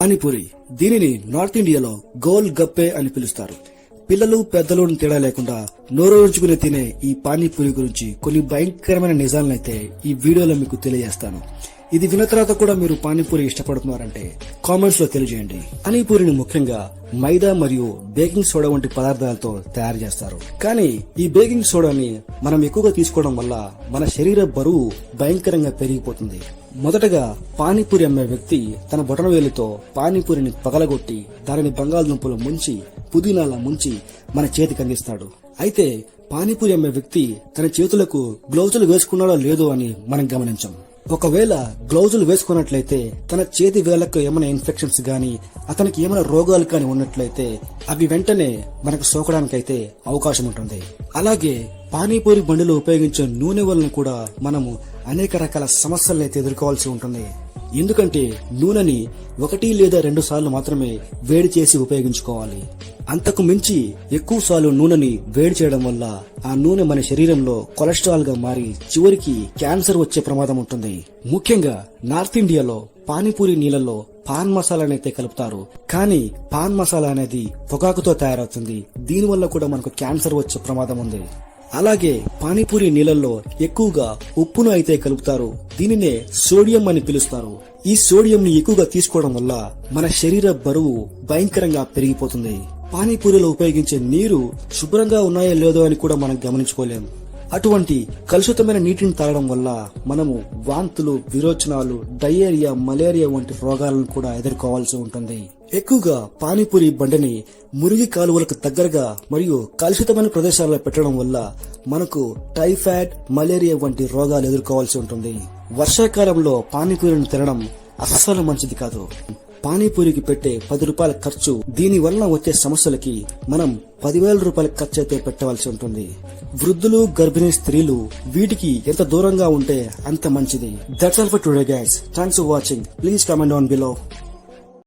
పానీపూరి దీనిని నార్త్ ఇండియాలో గోల్ గప్పే అని పిలుస్తారు. పిల్లలు పెద్దలు తేడా లేకుండా నోరూర్చుకుని తినే ఈ పానీపూరి గురించి కొన్ని భయంకరమైన నిజాలనైతే ఈ వీడియోలో మీకు తెలియజేస్తాను. ఇది విన్న తర్వాత కూడా మీరు పానీపూరి ఇష్టపడుతున్నారంటే కామెంట్స్ లో తెలియజేయండి. పానీపూరిని ముఖ్యంగా మైదా మరియు బేకింగ్ సోడా వంటి పదార్థాలతో తయారు చేస్తారు. కానీ ఈ బేకింగ్ సోడాని మనం ఎక్కువగా తీసుకోవడం వల్ల మన శరీర బరువు భయంకరంగా పెరిగిపోతుంది. మొదటగా పానీపూరి అమ్మే వ్యక్తి తన బొటనవేలుతో పానీపూరిని పగలగొట్టి దానిని బంగాళదుంపలు ముంచి పుదీనాలా ముంచి మన చేతికి అందిస్తాడు. అయితే పానీపూరి అమ్మే వ్యక్తి తన చేతులకు గ్లౌజులు వేసుకున్నాడో లేదో అని మనం గమనించాం. ఒకవేళ గ్లౌజులు వేసుకున్నట్లయితే తన చేతి వేళ్లకు ఏమైనా ఇన్ఫెక్షన్స్ గాని అతనికి ఏమైనా రోగాలు కాని ఉన్నట్లయితే అవి వెంటనే మనకు సోకడానికైతే అవకాశం ఉంటుంది. అలాగే పానీపూరి బండిలో ఉపయోగించే నూనె వలన కూడా మనము అనేక రకాల సమస్యలనైతే ఎదుర్కోవాల్సి ఉంటుంది. ఎందుకంటే నూనెని 1 లేదా 2 సార్లు మాత్రమే వేడి చేసి ఉపయోగించుకోవాలి. అంతకు మించి ఎక్కువ సార్లు నూనెని వేడి చేయడం వల్ల ఆ నూనె మన శరీరంలో కొలెస్ట్రాల్ గా మారి చివరికి క్యాన్సర్ వచ్చే ప్రమాదం ఉంటుంది. ముఖ్యంగా నార్త్ ఇండియాలో పానీపూరి నీళ్లలో పాన్ మసాలానైతే కలుపుతారు. కానీ పాన్ మసాలా అనేది పొగాకుతో తయారవుతుంది. దీనివల్ల కూడా మనకు క్యాన్సర్ వచ్చే ప్రమాదం ఉంది. అలాగే పానీపూరి నీళ్లలో ఎక్కువగా ఉప్పును అయితే కలుపుతారు. దీనినే సోడియం అని పిలుస్తారు. ఈ సోడియం ని ఎక్కువగా తీసుకోవడం వల్ల మన శరీర బరువు భయంకరంగా పెరిగిపోతుంది. పానీపూరిలో ఉపయోగించే నీరు శుభ్రంగా ఉన్నాయో లేదో అని కూడా మనం గమనించుకోలేం. అటువంటి కలుషితమైన నీటిని తాగడం వల్ల మనము వాంతులు, విరోచనాలు, డయేరియా, మలేరియా వంటి రోగాలను కూడా ఎదుర్కోవాల్సి ఉంటుంది. ఎక్కువగా పానీపూరి బండిని మురికి కాలువలకు దగ్గరగా మరియు కలుషితమైన ప్రదేశాల్లో పెట్టడం వల్ల మనకు టైఫాయిడ్, మలేరియా వంటి రోగాలు ఎదుర్కోవాల్సి ఉంటుంది. వర్షాకాలంలో పానీపూరిని తినడం అస్సలు మంచిది కాదు. పానీపూరికి పెట్టే 10 రూపాయల ఖర్చు, దీని వలన వచ్చే సమస్యలకి మనం 10,000 రూపాయల ఖర్చు అయితే పెట్టవలసి ఉంటుంది. వృద్ధులు, గర్భిణీ స్త్రీలు వీటికి ఎంత దూరంగా ఉంటే అంత మంచిది. That's all for today guys. Thanks for watching. Please comment down below.